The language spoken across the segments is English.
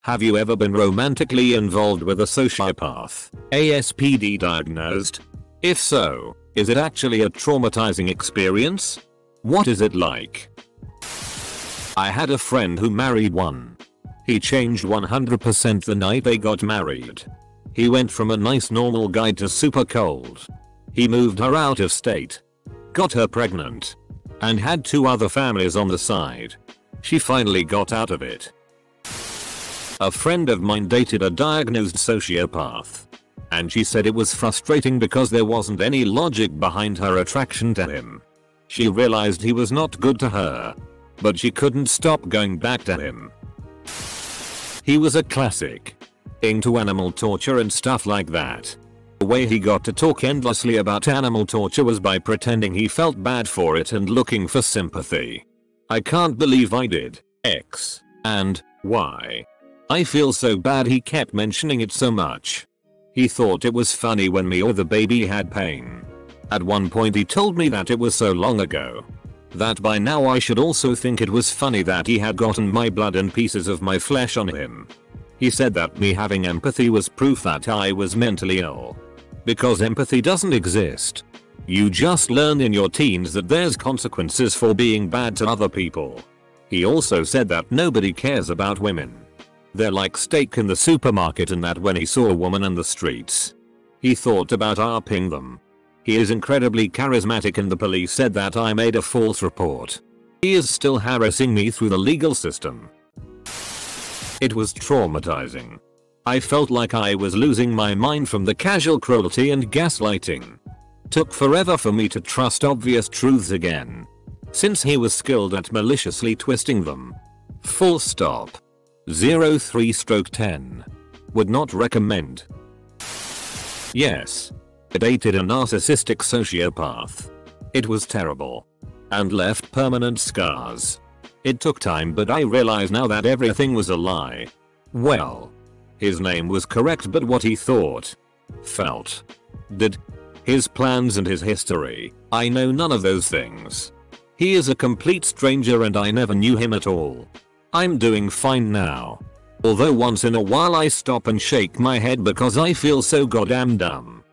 Have you ever been romantically involved with a sociopath, ASPD diagnosed? If so, is it actually a traumatizing experience? What is it like? I had a friend who married one. He changed 100% the night they got married. He went from a nice normal guy to super cold. He moved her out of state, got her pregnant, and had 2 other families on the side. She finally got out of it. A friend of mine dated a diagnosed sociopath, and she said it was frustrating because there wasn't any logic behind her attraction to him. She realized he was not good to her, but she couldn't stop going back to him. He was a classic, into animal torture and stuff like that. The way he got to talk endlessly about animal torture was by pretending he felt bad for it and looking for sympathy. I can't believe I did X and Y. I feel so bad he kept mentioning it so much. He thought it was funny when me or the baby had pain. At one point he told me that it was so long ago that by now I should also think it was funny that he had gotten my blood and pieces of my flesh on him. He said that me having empathy was proof that I was mentally ill. Because empathy doesn't exist. You just learn in your teens that there's consequences for being bad to other people. He also said that nobody cares about women. They're like steak in the supermarket, and that when he saw a woman in the streets, he thought about ARPing them. He is incredibly charismatic and the police said that I made a false report. He is still harassing me through the legal system. It was traumatizing. I felt like I was losing my mind from the casual cruelty and gaslighting. Took forever for me to trust obvious truths again, since he was skilled at maliciously twisting them. Full stop. 03/10. Would not recommend. Yes. I dated a narcissistic sociopath. It was terrible. And left permanent scars. It took time, but I realize now that everything was a lie. Well, his name was correct, but what he thought, felt, did, his plans and his history, I know none of those things. He is a complete stranger and I never knew him at all. I'm doing fine now. Although once in a while I stop and shake my head because I feel so goddamn dumb.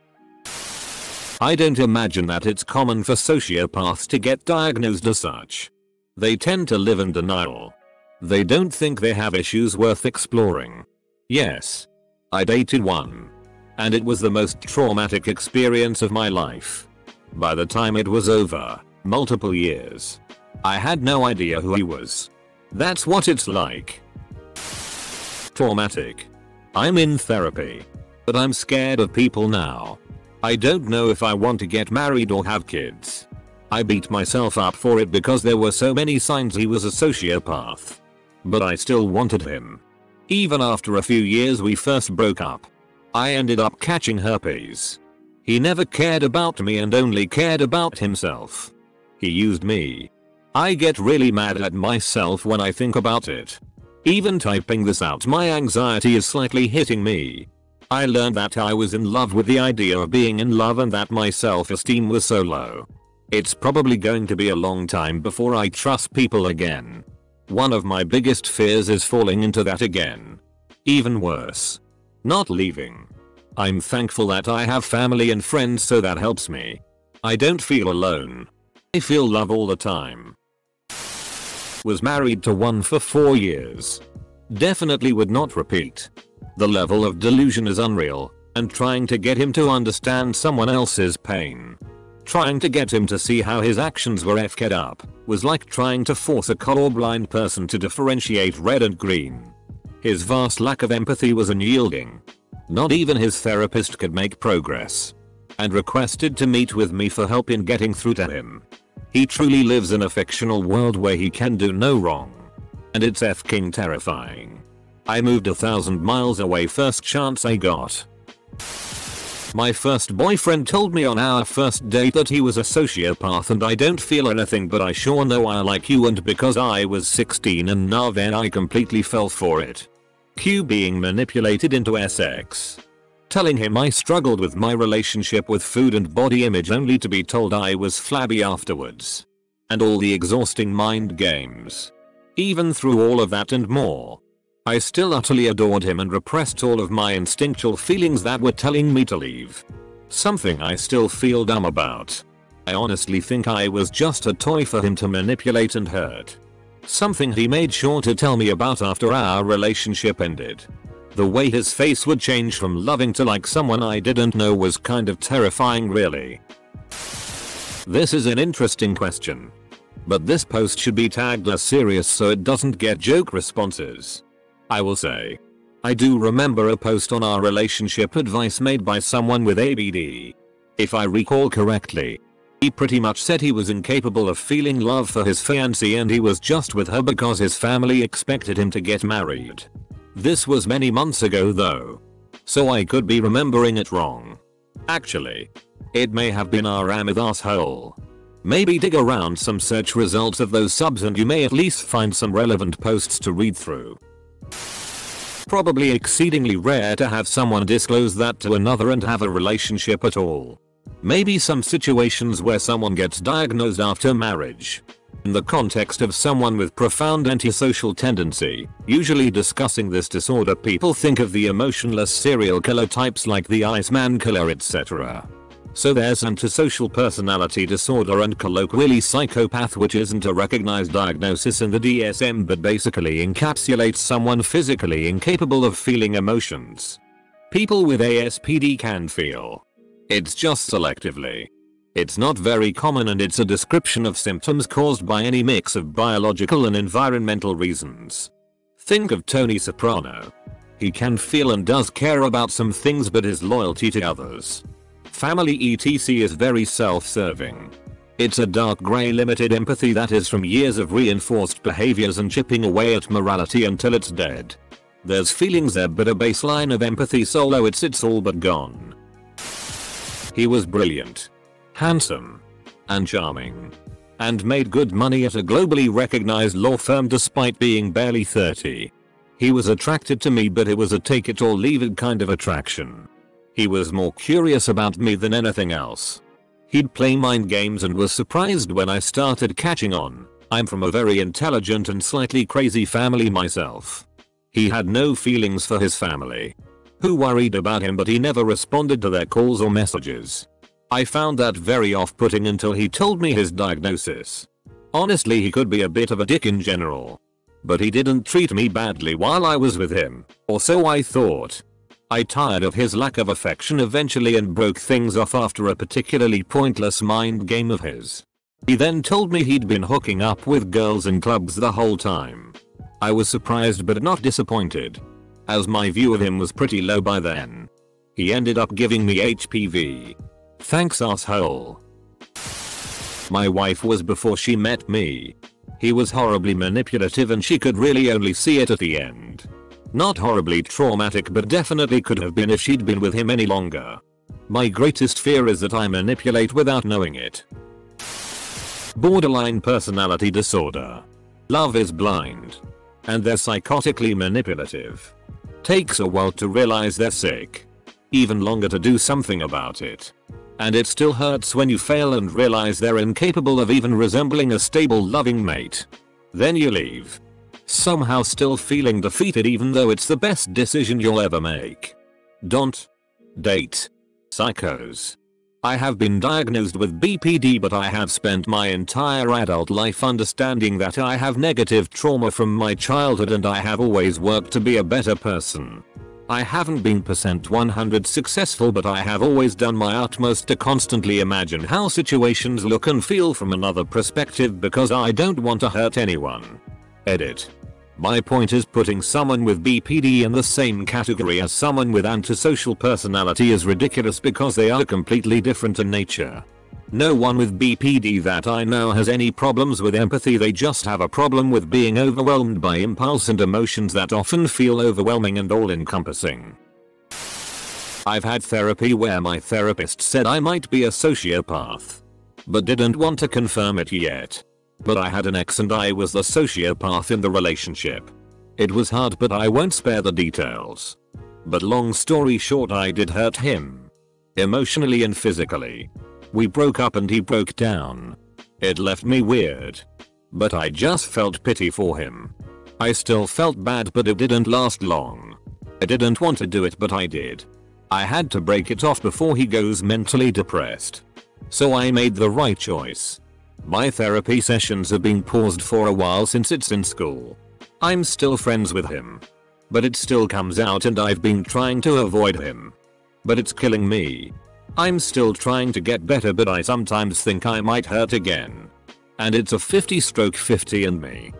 I don't imagine that it's common for sociopaths to get diagnosed as such. They tend to live in denial. They don't think they have issues worth exploring. Yes. I dated one. And it was the most traumatic experience of my life. By the time it was over, multiple years, I had no idea who he was. That's what it's like. Traumatic. I'm in therapy. But I'm scared of people now. I don't know if I want to get married or have kids. I beat myself up for it because there were so many signs he was a sociopath. But I still wanted him. Even after a few years we first broke up. I ended up catching herpes. He never cared about me and only cared about himself. He used me. I get really mad at myself when I think about it. Even typing this out, my anxiety is slightly hitting me. I learned that I was in love with the idea of being in love and that my self-esteem was so low. It's probably going to be a long time before I trust people again. One of my biggest fears is falling into that again. Even worse, not leaving. I'm thankful that I have family and friends, so that helps me. I don't feel alone. I feel love all the time. Was married to one for 4 years. Definitely would not repeat. The level of delusion is unreal, and trying to get him to understand someone else's pain, trying to get him to see how his actions were effed up, was like trying to force a colorblind person to differentiate red and green. His vast lack of empathy was unyielding. Not even his therapist could make progress, and requested to meet with me for help in getting through to him. He truly lives in a fictional world where he can do no wrong. And it's f***ing terrifying. I moved 1,000 miles away first chance I got. My first boyfriend told me on our first date that he was a sociopath, and I don't feel anything, but I sure know I like you, and because I was 16 and now then I completely fell for it. Q being manipulated into sex. Telling him I struggled with my relationship with food and body image only to be told I was flabby afterwards. And all the exhausting mind games. Even through all of that and more, I still utterly adored him and repressed all of my instinctual feelings that were telling me to leave. Something I still feel dumb about. I honestly think I was just a toy for him to manipulate and hurt. Something he made sure to tell me about after our relationship ended. The way his face would change from loving to like someone I didn't know was kind of terrifying, really. This is an interesting question. But this post should be tagged as serious so it doesn't get joke responses. I will say. I do remember a post on our relationship advice made by someone with ABD. If I recall correctly, he pretty much said he was incapable of feeling love for his fiancée and he was just with her because his family expected him to get married. This was many months ago though, so I could be remembering it wrong. Actually, it may have been our Amid asshole. Maybe dig around some search results of those subs and you may at least find some relevant posts to read through. Probably exceedingly rare to have someone disclose that to another and have a relationship at all. Maybe some situations where someone gets diagnosed after marriage. In the context of someone with profound antisocial tendency, usually discussing this disorder, people think of the emotionless serial killer types like the Iceman killer, etc. So there's antisocial personality disorder and colloquially psychopath, which isn't a recognized diagnosis in the DSM but basically encapsulates someone physically incapable of feeling emotions. People with ASPD can feel. It's just selectively. It's not very common and it's a description of symptoms caused by any mix of biological and environmental reasons. Think of Tony Soprano. He can feel and does care about some things but his loyalty to others, family etc. is very self-serving. It's a dark grey limited empathy that is from years of reinforced behaviors and chipping away at morality until it's dead. There's feelings there but a baseline of empathy solo it's all but gone. He was brilliant, handsome, and charming, and made good money at a globally recognized law firm despite being barely 30. He was attracted to me but it was a take it or leave it kind of attraction. He was more curious about me than anything else. He'd play mind games and was surprised when I started catching on. I'm from a very intelligent and slightly crazy family myself. He had no feelings for his family, who worried about him, but he never responded to their calls or messages. I found that very off-putting until he told me his diagnosis. Honestly, he could be a bit of a dick in general, but he didn't treat me badly while I was with him, or so I thought. I tired of his lack of affection eventually and broke things off after a particularly pointless mind game of his. He then told me he'd been hooking up with girls in clubs the whole time. I was surprised but not disappointed, as my view of him was pretty low by then. He ended up giving me HPV. Thanks, asshole. My wife was before she met me. He was horribly manipulative and she could really only see it at the end. Not horribly traumatic but definitely could have been if she'd been with him any longer. My greatest fear is that I manipulate without knowing it. Borderline personality disorder. Love is blind, and they're psychotically manipulative. Takes a while to realize they're sick. Even longer to do something about it. And it still hurts when you fail and realize they're incapable of even resembling a stable loving mate. Then you leave, somehow still feeling defeated even though it's the best decision you'll ever make. Don't date psychos. I have been diagnosed with BPD, but I have spent my entire adult life understanding that I have negative trauma from my childhood and I have always worked to be a better person. I haven't been %100 successful, but I have always done my utmost to constantly imagine how situations look and feel from another perspective because I don't want to hurt anyone. Edit. My point is, putting someone with BPD in the same category as someone with antisocial personality is ridiculous because they are completely different in nature. No one with BPD that I know has any problems with empathy, they just have a problem with being overwhelmed by impulse and emotions that often feel overwhelming and all-encompassing. I've had therapy where my therapist said I might be a sociopath, but didn't want to confirm it yet. But I had an ex and I was the sociopath in the relationship. It was hard, but I won't spare the details. But long story short, I did hurt him, emotionally and physically. We broke up and he broke down. It left me weird, but I just felt pity for him. I still felt bad, but it didn't last long. I didn't want to do it, but I did. I had to break it off before he goes mentally depressed. So I made the right choice. My therapy sessions have been paused for a while since it's in school. I'm still friends with him. But it still comes out, and I've been trying to avoid him. But it's killing me. I'm still trying to get better, but I sometimes think I might hurt again. And it's a 50/50 in me.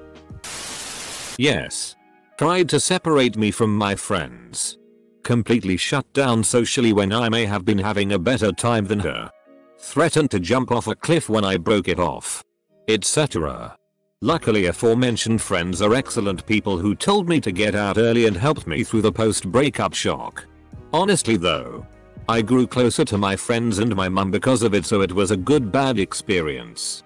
Yes. Tried to separate me from my friends. Completely shut down socially when I may have been having a better time than her. Threatened to jump off a cliff when I broke it off. Etc. Luckily, aforementioned friends are excellent people who told me to get out early and helped me through the post-breakup shock. Honestly though, I grew closer to my friends and my mum because of it, so it was a good bad experience.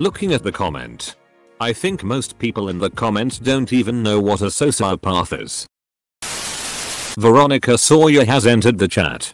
Looking at the comment, I think most people in the comments don't even know what a sociopath is. Veronica Sawyer has entered the chat.